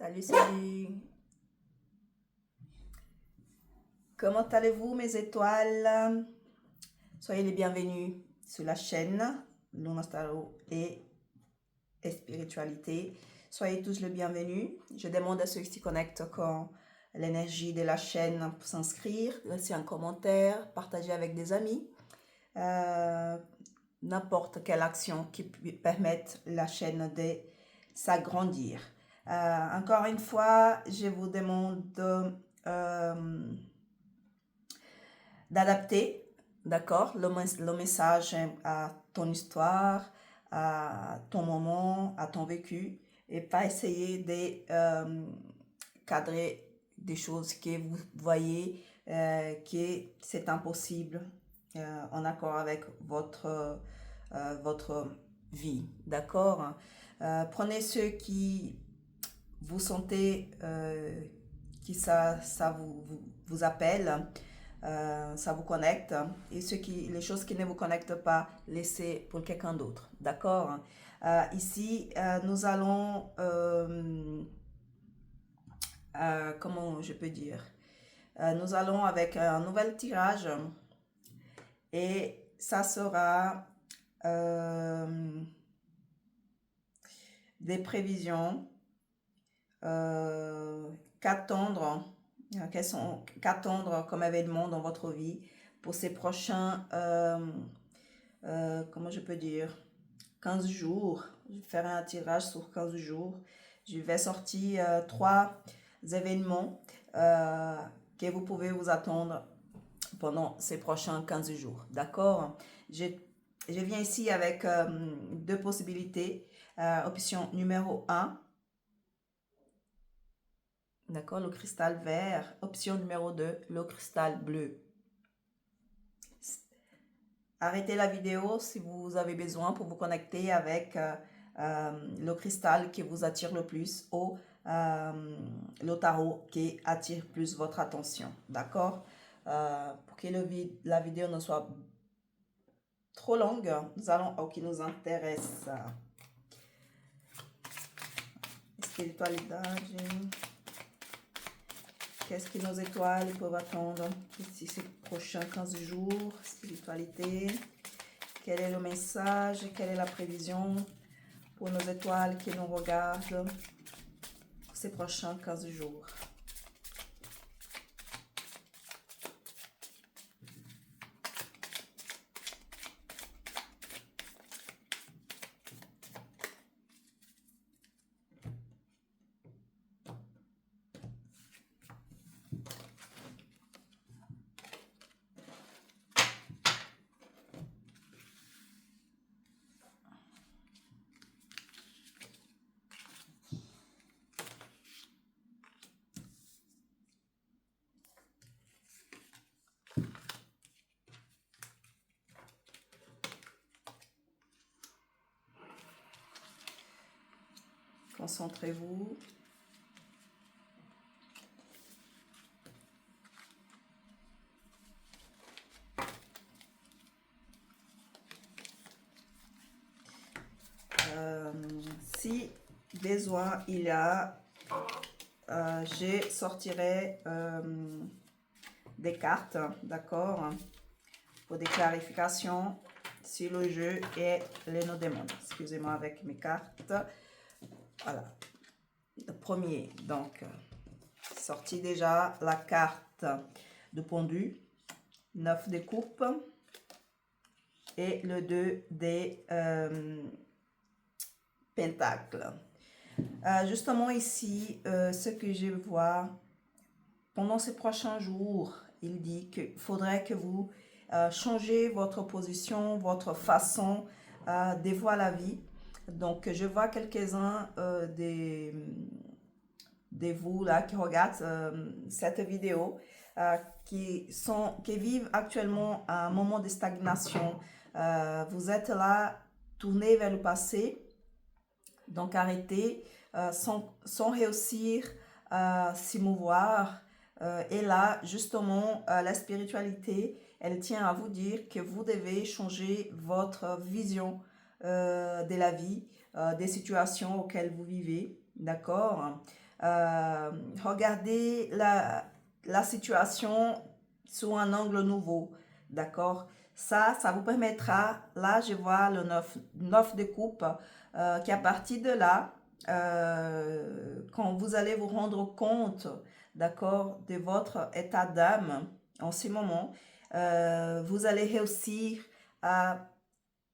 Salut, salut. Comment allez-vous, mes étoiles? Soyez les bienvenus sur la chaîne Luna Tarot et Spiritualité. Soyez tous les bienvenus. Je demande à ceux qui s'y connectent quand l'énergie de la chaîne pour s'inscrire, laisser un commentaire, partager avec des amis. N'importe quelle action qui permette la chaîne de s'agrandir. Encore une fois, je vous demande d'adapter, d'accord, le message à ton histoire, à ton moment, à ton vécu, et pas essayer de cadrer des choses que vous voyez que c'est impossible en accord avec votre vie, d'accord. Prenez ceux qui vous sentez qui ça vous appelle, ça vous connecte, et les choses qui ne vous connectent pas, laissez pour quelqu'un d'autre, d'accord. Ici, nous allons, comment je peux dire, nous allons avec un nouvel tirage, et ça sera des prévisions, qu'attendre comme événement dans votre vie pour ces prochains, comment je peux dire, 15 jours. Je ferai un tirage sur 15 jours. Je vais sortir 3 événements que vous pouvez vous attendre pendant ces prochains 15 jours. D'accord? Je viens ici avec 2 possibilités. Option numéro 1, d'accord, le cristal vert. Option numéro 2, le cristal bleu. Arrêtez la vidéo si vous avez besoin pour vous connecter avec le cristal qui vous attire le plus, ou le tarot qui attire plus votre attention, d'accord. Pour que la vidéo ne soit trop longue, nous allons au qui nous intéresse. Spiritualité. Qu'est-ce que nos étoiles peuvent attendre ici ces prochains 15 jours? Spiritualité. Quel est le message? Quelle est la prévision pour nos étoiles qui nous regardent pour ces prochains 15 jours? Concentrez-vous. Si besoin il y a, je sortirai des cartes, d'accord, pour des clarifications sur le jeu et les nos demandes. Excusez-moi avec mes cartes. Voilà. Le premier, donc, sorti déjà la carte de pendu, 9 de coupe et le 2 des pentacles. Justement ici, ce que je vois pendant ces prochains jours, il dit qu'il faudrait que vous changez votre position, votre façon de voir la vie. Donc, je vois quelques-uns de vous là qui regardent cette vidéo, qui vivent actuellement un moment de stagnation. Vous êtes là, tournez vers le passé. Donc, arrêtez sans réussir à s'y mouvoir. Et là, justement, la spiritualité, elle tient à vous dire que vous devez changer votre vision de la vie, des situations auxquelles vous vivez, d'accord. regardez la situation sous un angle nouveau, d'accord? Ça vous permettra, là je vois le 9 de coupe, qu'à partir de là, quand vous allez vous rendre compte, d'accord, de votre état d'âme en ce moment, vous allez réussir à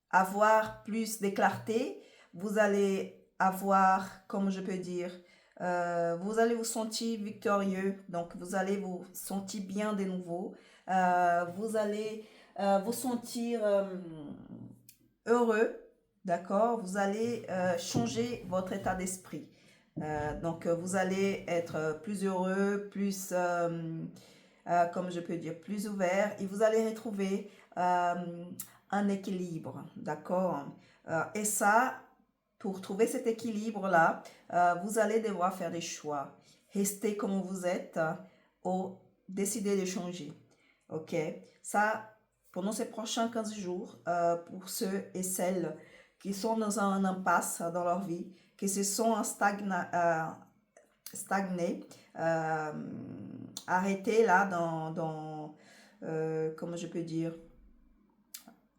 avoir plus de clarté, vous allez avoir, comme je peux dire, vous allez vous sentir victorieux, donc vous allez vous sentir bien de nouveau, vous allez vous sentir heureux, d'accord? Vous allez changer votre état d'esprit. Donc vous allez être plus heureux, plus, comme je peux dire, plus ouvert et vous allez retrouver un équilibre, d'accord? Et ça, pour trouver cet équilibre-là, vous allez devoir faire des choix. Rester comme vous êtes ou décider de changer. Ok? Ça, pendant ces prochains 15 jours, pour ceux et celles qui sont dans un impasse dans leur vie, qui se sont stagnés, arrêtés là comment je peux dire,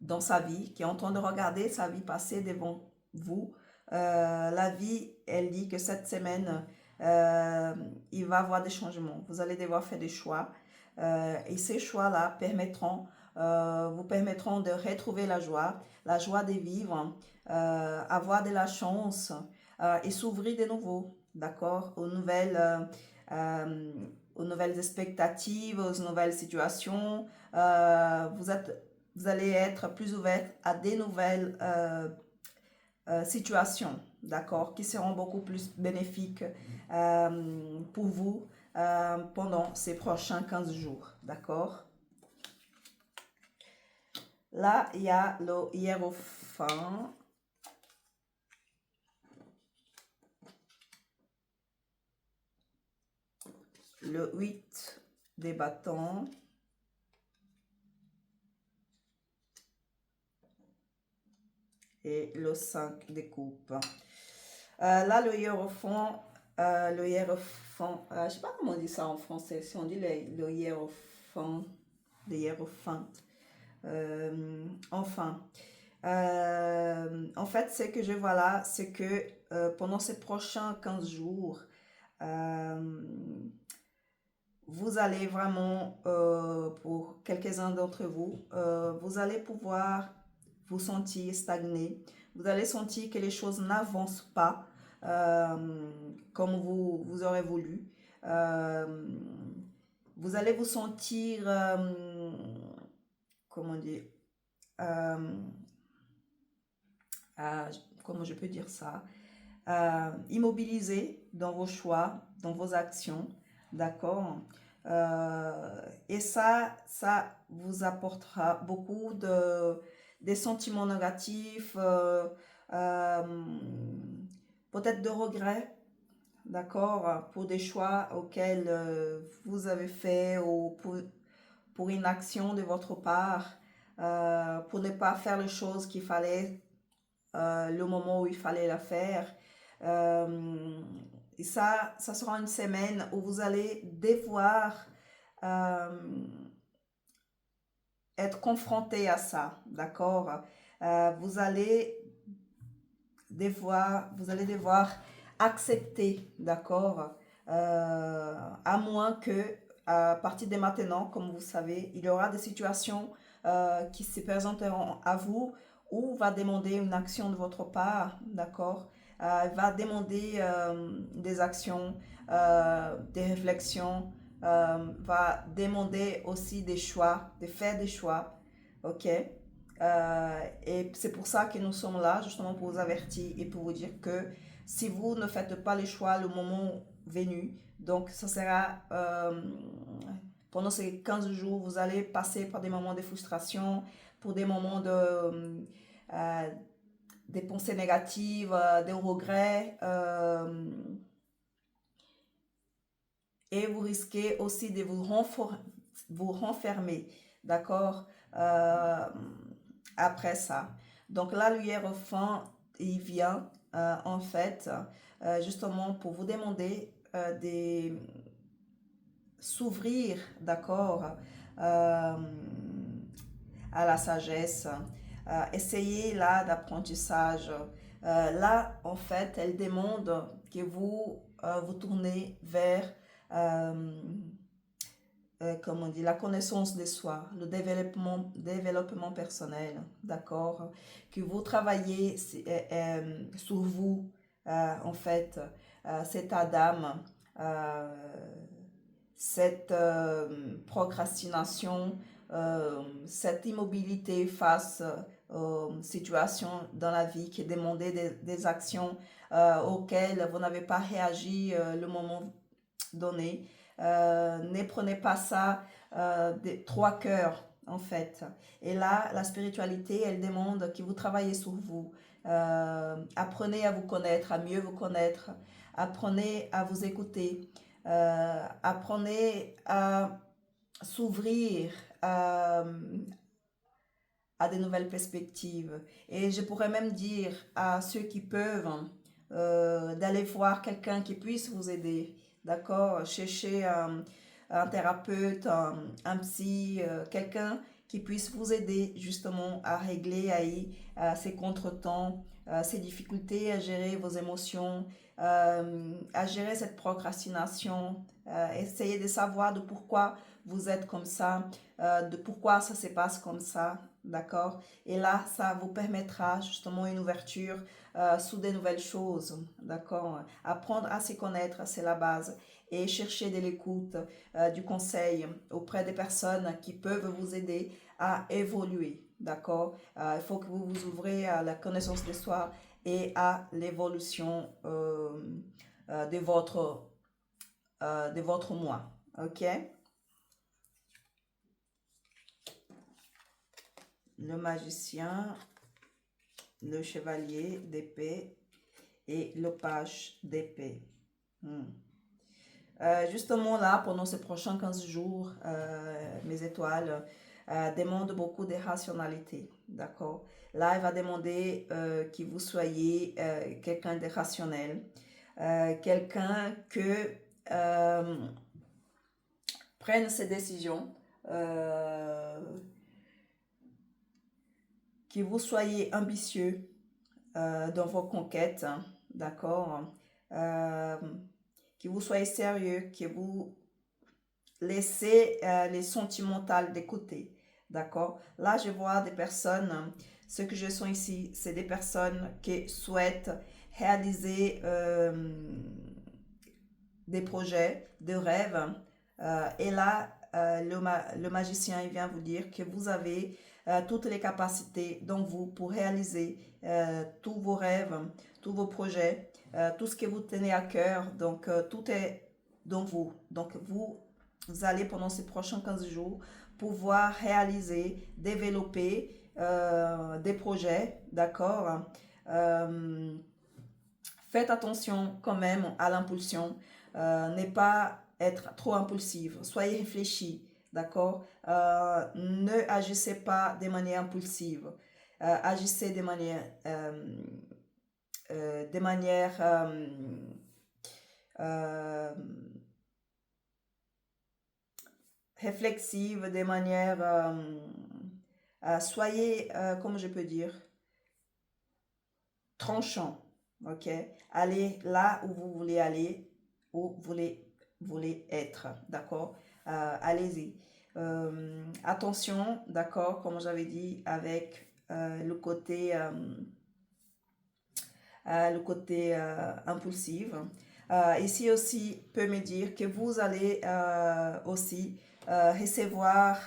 dans sa vie, qui est en train de regarder sa vie passer devant vous. La vie, elle dit que cette semaine, il va y avoir des changements. Vous allez devoir faire des choix. Et ces choix-là vous permettront de retrouver la joie de vivre, avoir de la chance et s'ouvrir de nouveau, d'accord, aux nouvelles expectatives, aux nouvelles situations. Vous allez être plus ouvert à des nouvelles situations, d'accord, qui seront beaucoup plus bénéfiques pour vous pendant ces prochains 15 jours, d'accord. Là, il y a le hiérophant. Le 8 des bâtons. Et le 5 des coupes. Là, le hiérophant, je ne sais pas comment on dit ça en français, si on dit le hiérophant, le hiérophant. Enfin, en fait, ce que je vois là, c'est que pendant ces prochains 15 jours, vous allez vraiment, pour quelques-uns d'entre vous, vous allez pouvoir vous sentir stagné. Vous allez sentir que les choses n'avancent pas comme vous aurez voulu. Vous allez vous sentir, comment dire, euh, comment je peux dire ça, immobilisé dans vos choix, dans vos actions, d'accord? Et ça vous apportera beaucoup des sentiments négatifs, peut-être de regrets, d'accord, pour des choix auxquels vous avez fait ou pour une action de votre part, pour ne pas faire les choses qu'il fallait le moment où il fallait la faire. Et ça sera une semaine où vous allez devoir être confronté à ça, d'accord? Vous allez devoir accepter, d'accord? À moins que, à partir de maintenant, comme vous savez, il y aura des situations qui se présenteront à vous ou va demander une action de votre part, d'accord? Va demander des actions, des réflexions, va demander aussi des choix, de faire des choix, ok? Et c'est pour ça que nous sommes là, justement pour vous avertir et pour vous dire que si vous ne faites pas les choix le moment venu, donc ça sera pendant ces 15 jours, vous allez passer par des moments de frustration, pour des moments des pensées négatives, des regrets, et vous risquez aussi de vous renfermer, d'accord, après ça. Donc là, le hiérophant, il vient en fait justement pour vous demander s'ouvrir, d'accord, à la sagesse. Essayez là d'apprentissage. Là, en fait, elle demande que vous vous tournez vers, comme on dit, la connaissance de soi, le développement personnel, d'accord? Que vous travaillez sur vous, en fait, cet Adam, euh, cette procrastination, cette immobilité face aux situations dans la vie qui demandaient des actions auxquelles vous n'avez pas réagi le moment donné. Ne prenez pas ça des trois cœurs en fait. Et là, la spiritualité, elle demande que vous travaillez sur vous. Apprenez à vous connaître, à mieux vous connaître. Apprenez à vous écouter. Apprenez à s'ouvrir à de nouvelles perspectives. Et je pourrais même dire à ceux qui peuvent d'aller voir quelqu'un qui puisse vous aider. D'accord? Chercher un thérapeute, un psy, quelqu'un qui puisse vous aider justement à régler ces contretemps, ces difficultés, à gérer vos émotions, à gérer cette procrastination, essayer de savoir de pourquoi vous êtes comme ça, de pourquoi ça se passe comme ça, d'accord? Et là, ça vous permettra justement une ouverture sur des nouvelles choses, d'accord? Apprendre à se connaître, c'est la base. Et chercher de l'écoute, du conseil auprès des personnes qui peuvent vous aider à évoluer, d'accord? Il faut que vous vous ouvrez à la connaissance de soi et à l'évolution de votre moi, ok? Le magicien, le chevalier d'épée et le page d'épée. Justement là, pendant ces prochains 15 jours, mes étoiles demandent beaucoup de rationalité, d'accord? Là, elle va demander que vous soyez quelqu'un de rationnel, quelqu'un que prenne ses décisions, que vous soyez ambitieux dans vos conquêtes, hein, d'accord? Que vous soyez sérieux, que vous laissez les sentimentales de côté, d'accord? Là, je vois des personnes, ce que je sens ici, c'est des personnes qui souhaitent réaliser des projets, des rêves. Et là, le magicien, il vient vous dire que vous avez toutes les capacités dans vous pour réaliser tous vos rêves, tous vos projets, tout ce que vous tenez à cœur. Donc, tout est dans vous. Donc, vous allez, pendant ces prochains 15 jours, pouvoir réaliser, développer des projets, d'accord? Faites attention quand même à l'impulsion. Ne pas être trop impulsive. Soyez réfléchi, d'accord? Ne agissez pas de manière impulsive. Agissez de manière réflexive, de manière... soyez, comment je peux dire, tranchant, ok? Allez là où vous voulez aller, où vous voulez être, d'accord? Allez-y. Attention, d'accord, comme j'avais dit, avec le côté impulsif. Ici aussi peut me dire que vous allez aussi recevoir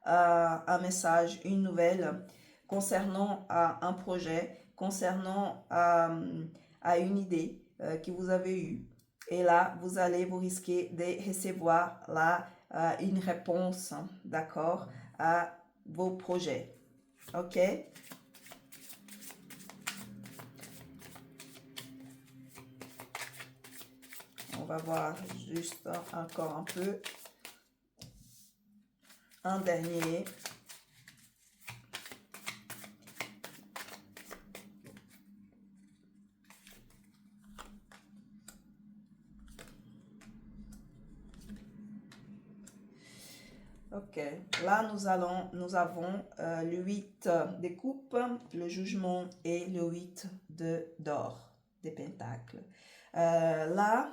un message, une nouvelle concernant un projet, concernant à une idée que vous avez eue. Et là, vous allez vous risquer de recevoir là une réponse, d'accord, à vos projets. OK? On va voir juste encore un peu. Un dernier. Ok, là nous avons le 8 des coupes, le jugement et le 8 d'or, des pentacles. Là,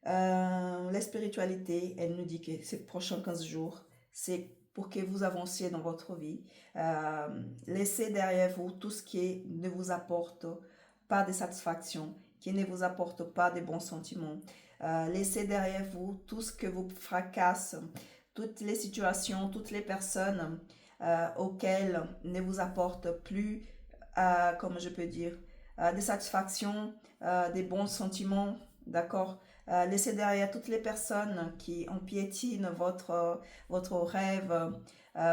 la spiritualité, elle nous dit que ces prochains 15 jours, c'est pour que vous avanciez dans votre vie. Laissez derrière vous tout ce qui ne vous apporte pas de satisfaction, qui ne vous apporte pas de bons sentiments. Laissez derrière vous tout ce que vous fracasse, toutes les situations, toutes les personnes auxquelles ne vous apportent plus, comme je peux dire, des satisfactions, des bons sentiments, d'accord? Laissez derrière toutes les personnes qui empiétinent votre rêve,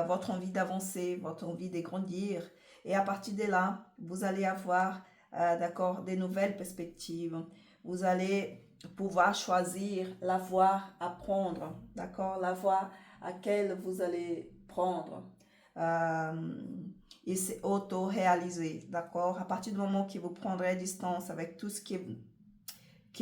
votre envie d'avancer, votre envie de grandir. Et à partir de là, vous allez avoir, d'accord, des nouvelles perspectives. Vous allez pouvoir choisir la voie à prendre, d'accord, la voie à laquelle vous allez prendre. Et c'est auto-réalisé, d'accord? À partir du moment que vous prendrez distance avec tout ce qui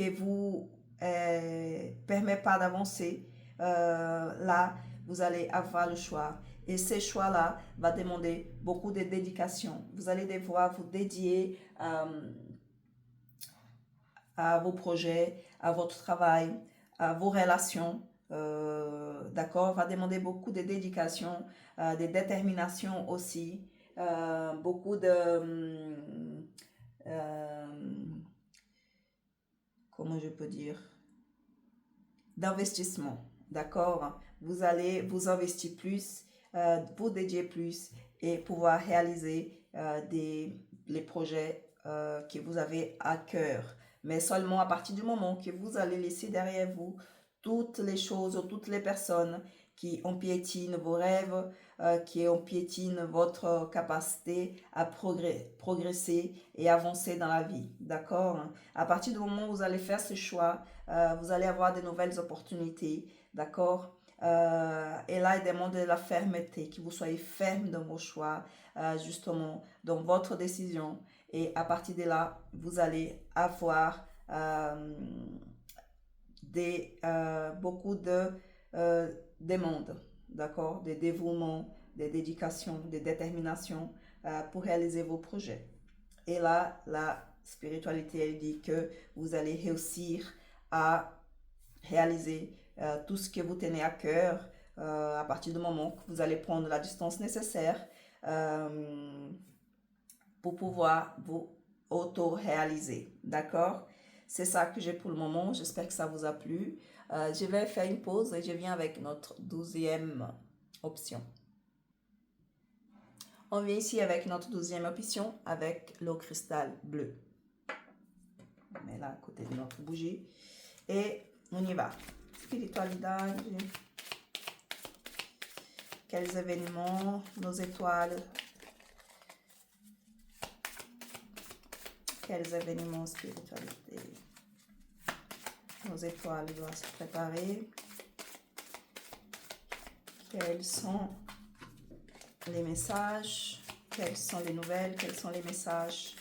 vous permet pas d'avancer, là, vous allez avoir le choix. Et ces choix-là va demander beaucoup de dédication. Vous allez devoir vous dédier à vos projets, à votre travail, à vos relations. D'accord, va demander beaucoup de dédication, de détermination aussi, beaucoup de comment je peux dire, d'investissement. D'accord, vous allez vous investir plus, vous dédier plus et pouvoir réaliser les projets que vous avez à cœur. Mais seulement à partir du moment que vous allez laisser derrière vous toutes les choses, toutes les personnes qui empiétinent vos rêves, qui empiétinent votre capacité à progresser et avancer dans la vie. D'accord? À partir du moment où vous allez faire ce choix, vous allez avoir de nouvelles opportunités. D'accord? Et là, il demande de la fermeté, que vous soyez ferme dans vos choix, justement, dans votre décision. Et à partir de là, vous allez avoir beaucoup de demandes, d'accord, des dévouements, des dédications, des déterminations pour réaliser vos projets. Et là, la spiritualité, elle dit que vous allez réussir à réaliser tout ce que vous tenez à cœur à partir du moment que vous allez prendre la distance nécessaire pour pouvoir vous auto-réaliser. D'accord? C'est ça que j'ai pour le moment. J'espère que ça vous a plu. Je vais faire une pause et je viens avec notre 12e option. On vient ici avec notre 12e option avec le cristal bleu. On met là à côté de notre bougie. Et on y va. Spiritualité. Quels événements, nos étoiles. Quels événements, spiritualité. Nos étoiles doivent se préparer. Quels sont les messages? Quelles sont les nouvelles? Quels sont les messages?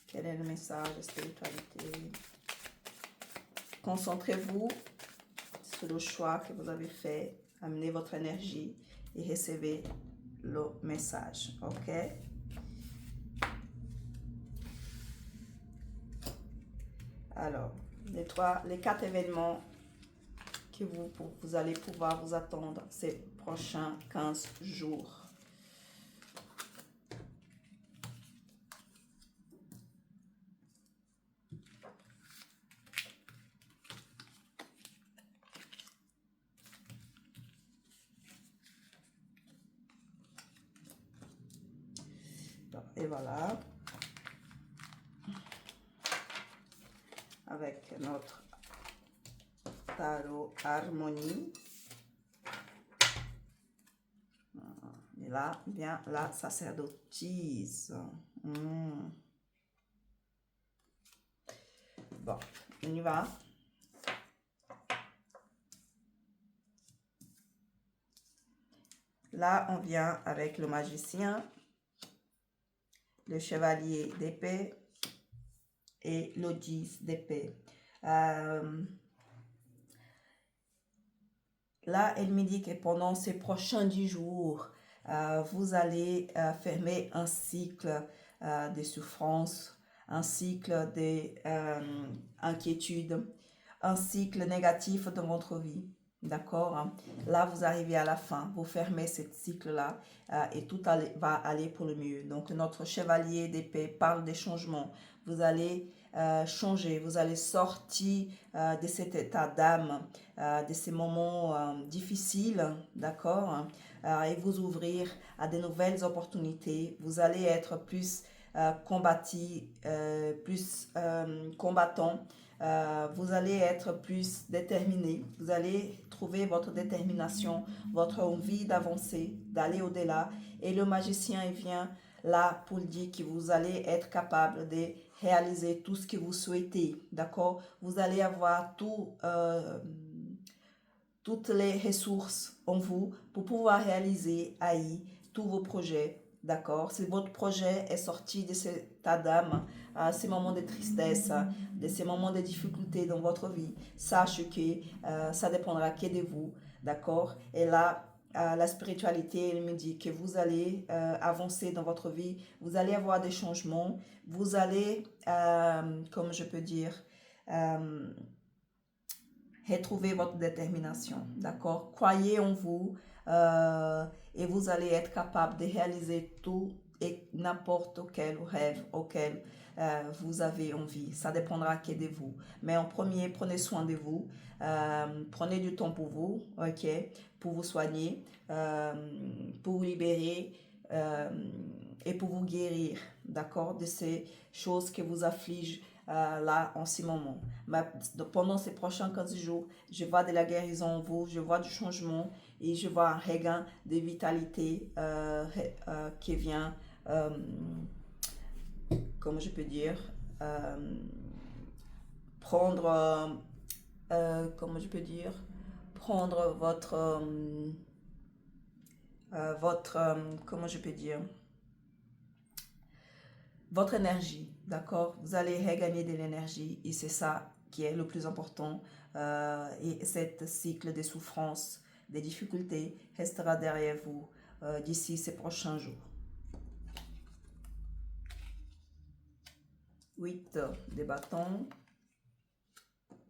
Quel est le message de spiritualité? Concentrez-vous sur le choix que vous avez fait. Amenez votre énergie et recevez le message. Ok? Alors, les 4 événements que vous allez pouvoir vous attendre ces prochains 15 jours. Et voilà. Avec notre tarot harmonie. Et là, bien la sacerdotise. Bon, on y va. Là, on vient avec le magicien, le chevalier d'épée, et le 10 d'épée. Là, elle me dit que pendant ces prochains 10 jours, vous allez fermer un cycle de souffrance, un cycle d'inquiétude, un cycle négatif dans votre vie. D'accord? Là, vous arrivez à la fin, vous fermez ce cycle-là et tout va aller pour le mieux. Donc, notre chevalier d'épée parle des changements. Vous allez changer, vous allez sortir de cet état d'âme, de ces moments difficiles, d'accord? Et vous ouvrir à de nouvelles opportunités. Vous allez être plus combattant. Vous allez être plus déterminé, vous allez trouver votre détermination, votre envie d'avancer, d'aller au-delà. Et le magicien, il vient là pour dire que vous allez être capable de réaliser tout ce que vous souhaitez, d'accord? Vous allez avoir toutes les ressources en vous pour pouvoir réaliser tous vos projets. D'accord? Si votre projet est sorti de cet état d'âme, ces moments de tristesse, de ces moments de difficulté dans votre vie, sachez que ça dépendra que de vous. D'accord? Et là, la spiritualité, elle me dit que vous allez avancer dans votre vie, vous allez avoir des changements, vous allez, comme je peux dire, retrouvez votre détermination, d'accord? Croyez en vous et vous allez être capable de réaliser tout et n'importe quel rêve auquel vous avez envie. Ça dépendra que de vous. Mais en premier, prenez soin de vous. Prenez du temps pour vous, ok? Pour vous soigner, pour vous libérer et pour vous guérir, d'accord? De ces choses qui vous affligent là en ce moment. Pendant ces prochains 15 jours, je vois de la guérison en vous, je vois du changement et je vois un regain de vitalité qui vient, comme je peux dire, prendre, comment je peux dire, prendre comment je peux dire, votre énergie, d'accord? Vous allez regagner de l'énergie et c'est ça qui est le plus important. Et cet cycle de souffrance, des difficultés restera derrière vous d'ici ces prochains jours. 8 de bâtons,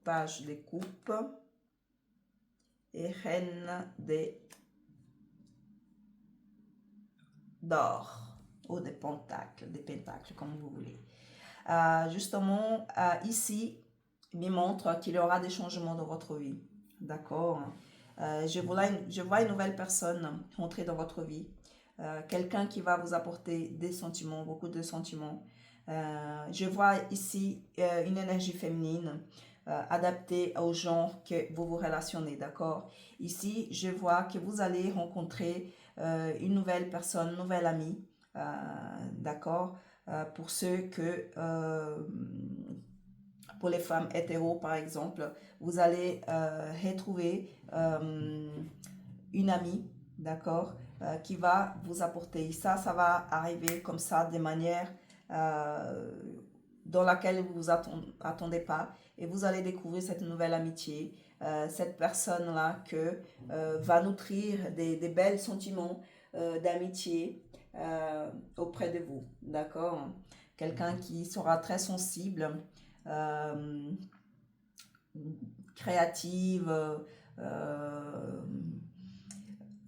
page de coupe et reine d'or ou des pentacles, comme vous voulez. Justement, ici, il me montre qu'il y aura des changements dans votre vie. D'accord? Je vois une nouvelle personne entrer dans votre vie. Quelqu'un qui va vous apporter des sentiments, beaucoup de sentiments. Je vois ici une énergie féminine adaptée au genre que vous vous relationnez. D'accord? Ici, je vois que vous allez rencontrer une nouvelle personne, une nouvelle amie. D'accord? Pour ceux pour les femmes hétéros par exemple, vous allez retrouver une amie, d'accord, qui va vous apporter. Ça va arriver comme ça de manière dans laquelle vous vous attendez pas et vous allez découvrir cette nouvelle amitié, cette personne-là que va nutrir des belles sentiments d'amitié auprès de vous, d'accord? Quelqu'un qui sera très sensible, créative,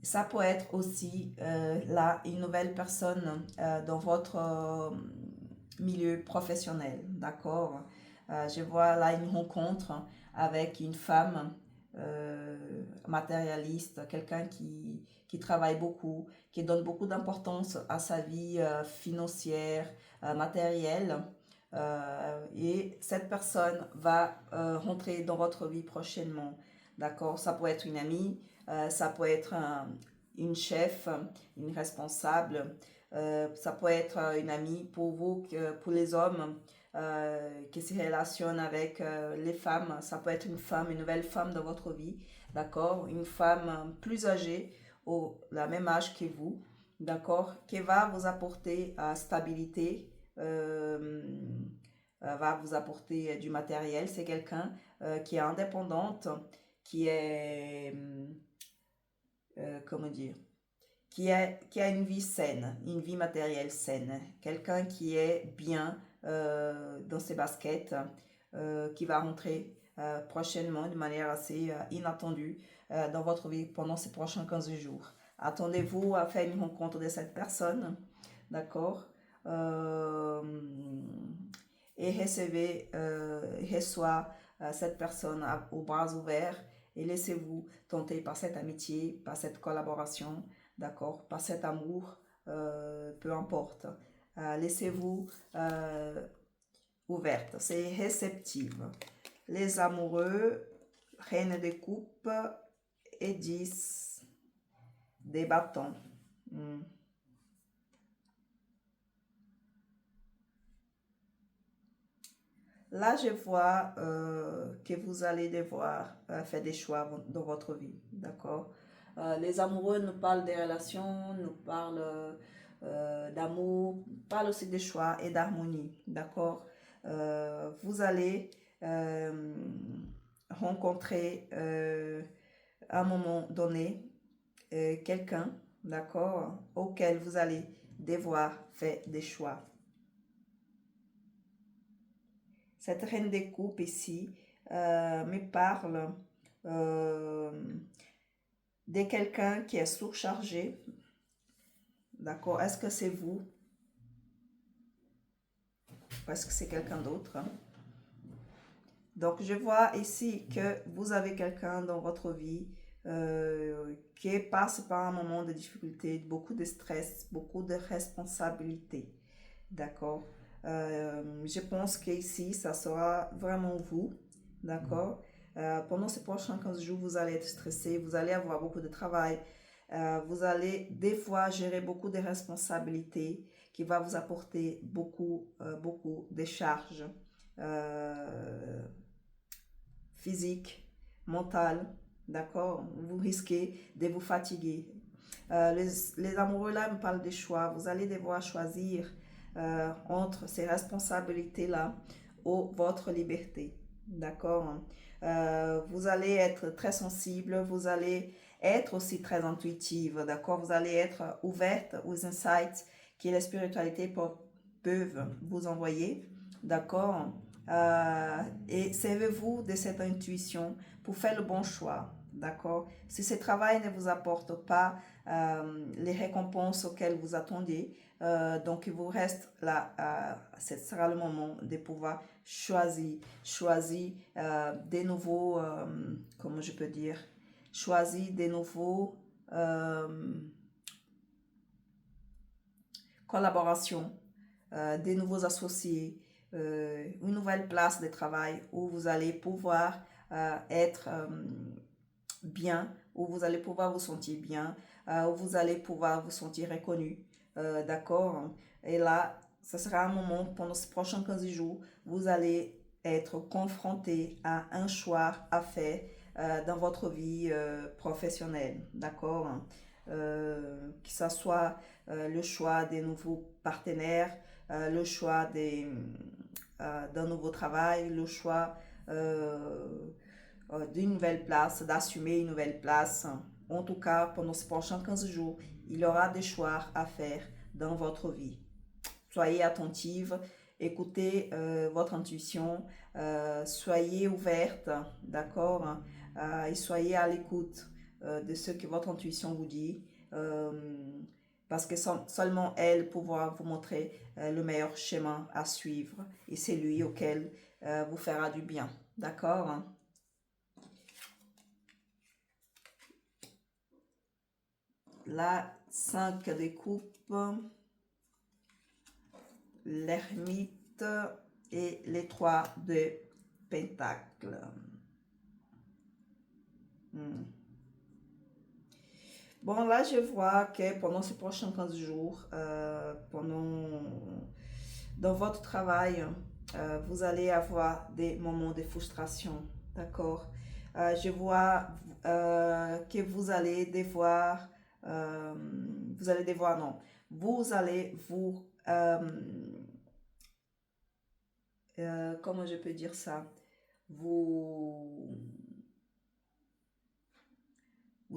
ça peut être aussi là une nouvelle personne dans votre milieu professionnel, d'accord? Je vois là une rencontre avec une femme matérialiste, quelqu'un qui travaille beaucoup, qui donne beaucoup d'importance à sa vie financière, matérielle. Et cette personne va rentrer dans votre vie prochainement, d'accord? Ça peut être une amie, ça peut être une chef, une responsable, ça peut être une amie pour vous, pour les hommes qui se relationnent avec les femmes. Ça peut être une femme, une nouvelle femme dans votre vie, d'accord? Une femme plus âgée, la même âge que vous, d'accord? Qui va vous apporter stabilité, va vous apporter du matériel. C'est quelqu'un qui est indépendante, qui est, comment dire, qui a une vie saine, une vie matérielle saine. Quelqu'un qui est bien dans ses baskets, qui va rentrer prochainement de manière assez inattendue dans votre vie pendant ces prochains 15 jours. Attendez-vous à faire une rencontre de cette personne, d'accord? Euh, et reçoit cette personne aux bras ouverts et laissez-vous tenter par cette amitié, par cette collaboration, d'accord, par cet amour, peu importe. Laissez-vous ouverte, c'est réceptive. Les amoureux, reine des coupes et 10 des bâtons. Là, je vois que vous allez devoir faire des choix dans votre vie, d'accord? Les amoureux nous parlent des relations, nous parlent d'amour, parlent aussi des choix et d'harmonie, d'accord? Vous allez rencontrer à un moment donné quelqu'un, d'accord, auquel vous allez devoir faire des choix. Cette reine des coupes ici me parle de quelqu'un qui est surchargé. D'accord? Est-ce que c'est vous? Parce que c'est quelqu'un d'autre. Donc, je vois ici que vous avez quelqu'un dans votre vie qui passe par un moment de difficulté, beaucoup de stress, beaucoup de responsabilités. D'accord? Je pense qu'ici, ça sera vraiment vous. D'accord? Pendant ces prochains 15 jours, vous allez être stressé, vous allez avoir beaucoup de travail, vous allez des fois gérer beaucoup de responsabilités qui va vous apporter beaucoup de charges physiques, mentales, d'accord? Vous risquez de vous fatiguer. Les amoureux là me parlent des choix. Vous allez devoir choisir entre ces responsabilités-là ou votre liberté. D'accord? Vous allez être très sensible, vous allez être aussi très intuitive, d'accord? Vous allez être ouverte aux insights que la spiritualité peuvent vous envoyer, d'accord? Et servez-vous de cette intuition pour faire le bon choix, d'accord? Si ce travail ne vous apporte pas les récompenses auxquelles vous attendez, donc il vous reste là, ce sera le moment de pouvoir choisir des nouveaux, comment je peux dire, choisir des nouveaux collaborations, des nouveaux associés, une nouvelle place de travail où vous allez pouvoir être bien, où vous allez pouvoir vous sentir bien, où vous allez pouvoir vous sentir reconnu, d'accord? Et là, ce sera un moment, pendant ces prochains 15 jours, vous allez être confronté à un choix à faire dans votre vie professionnelle, d'accord? Que ce soit le choix des nouveaux partenaires, le choix d'un nouveau travail, le choix d'une nouvelle place, d'assumer une nouvelle place. En tout cas, pendant ces prochains 15 jours, il y aura des choix à faire dans votre vie. Soyez attentive, écoutez votre intuition, soyez ouverte, d'accord? Et soyez à l'écoute de ce que votre intuition vous dit. Parce que seulement elle pourra vous montrer le meilleur chemin à suivre et c'est lui auquel vous fera du bien. D'accord? La 5 de coupe, l'ermite et les 3 de pentacle. Bon, là, je vois que pendant ces prochains 15 jours, dans votre travail, vous allez avoir des moments de frustration, d'accord? Je vois que vous allez devoir, non, vous allez vous comment je peux dire ça, vous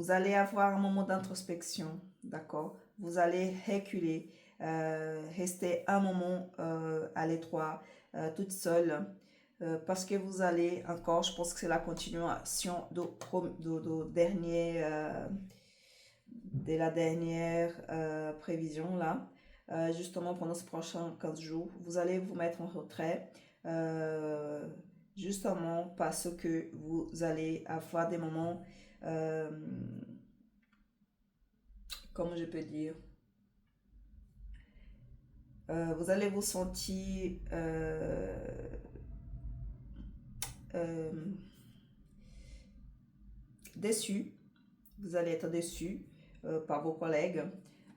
allez avoir un moment d'introspection, d'accord? Vous allez reculer, rester un moment à l'étroit, toute seule, parce que vous allez encore, je pense que c'est la continuation de la dernière prévision là. Justement, pendant ces prochains 15 jours, vous allez vous mettre en retrait, justement parce que vous allez avoir des moments, comment je peux dire, vous allez vous sentir déçu, vous allez être déçu par vos collègues,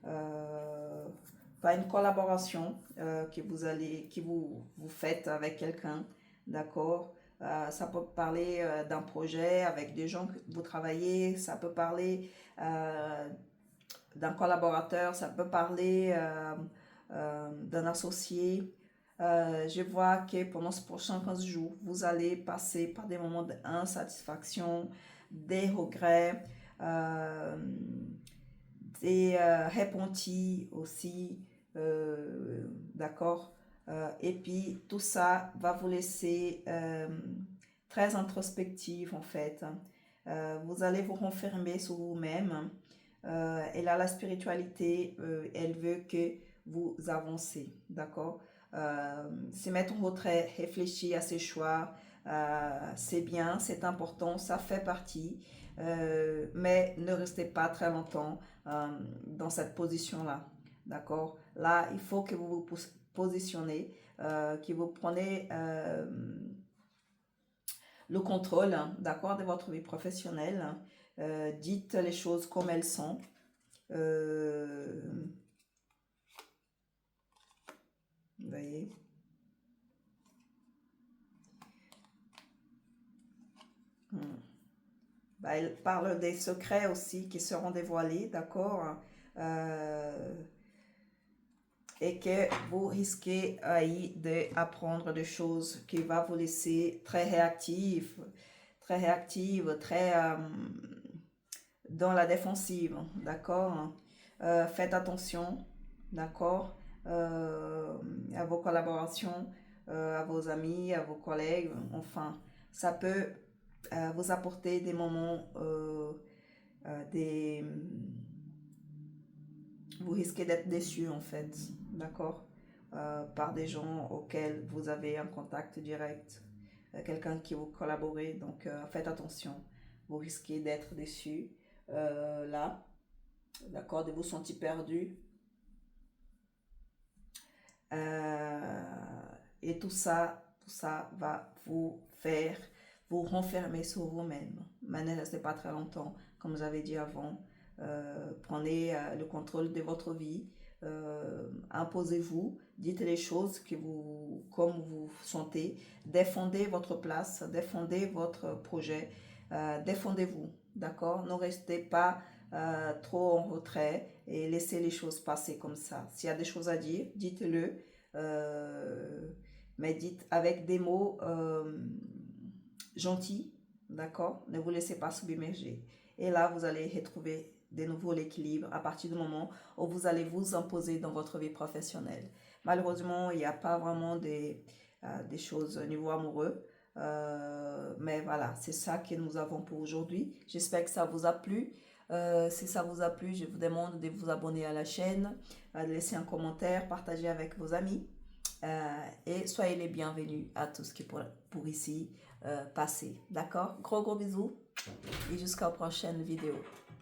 par une collaboration que vous faites avec quelqu'un, d'accord? Ça peut parler d'un projet avec des gens que vous travaillez, ça peut parler d'un collaborateur, ça peut parler d'un associé. Je vois que pendant ce prochain 15 jours, vous allez passer par des moments d'insatisfaction, des regrets, des repentis aussi, d'accord? Et puis tout ça va vous laisser très introspective en fait. Vous allez vous renfermer sur vous-même. Et là, la spiritualité, elle veut que vous avancez, d'accord? Se mettre en retrait, réfléchir à ses choix, c'est bien, c'est important, ça fait partie, mais ne restez pas très longtemps dans cette position-là, d'accord? Là, il faut que vous vous positionnez, que vous prenez le contrôle, d'accord, de votre vie professionnelle. Dites les choses comme elles sont. Vous voyez? Bah, elle parle des secrets aussi qui seront dévoilés, d'accord? Et que vous risquez d'apprendre des choses qui vont vous laisser très réactif, très dans la défensive, d'accord? Faites attention, d'accord? À vos collaborations, à vos amis, à vos collègues, enfin, ça peut vous apporter des moments, vous risquez d'être déçu en fait, d'accord? Par des gens auxquels vous avez un contact direct, quelqu'un qui vous collaborez, donc faites attention, vous risquez d'être déçu là, d'accord, de vous sentir perdu. Et tout ça va vous faire vous renfermer sur vous-même. Mais ne restez pas très longtemps, comme j'avais dit avant. Prenez le contrôle de votre vie. Imposez-vous, dites les choses comme vous sentez. Défendez votre place, défendez votre projet. Défendez-vous, d'accord? Ne restez pas trop en retrait et laissez les choses passer comme ça. S'il y a des choses à dire, dites-le. Mais dites avec des mots gentils, d'accord? Ne vous laissez pas submerger. Et là, vous allez retrouver de nouveau l'équilibre à partir du moment où vous allez vous imposer dans votre vie professionnelle. Malheureusement, il n'y a pas vraiment des choses au niveau amoureux. Mais voilà, c'est ça que nous avons pour aujourd'hui. J'espère que ça vous a plu. Si ça vous a plu, je vous demande de vous abonner à la chaîne, de laisser un commentaire, partager avec vos amis. Et soyez les bienvenus à tous qui pour ici passer. D'accord? Gros bisous et jusqu'à la prochaine vidéo.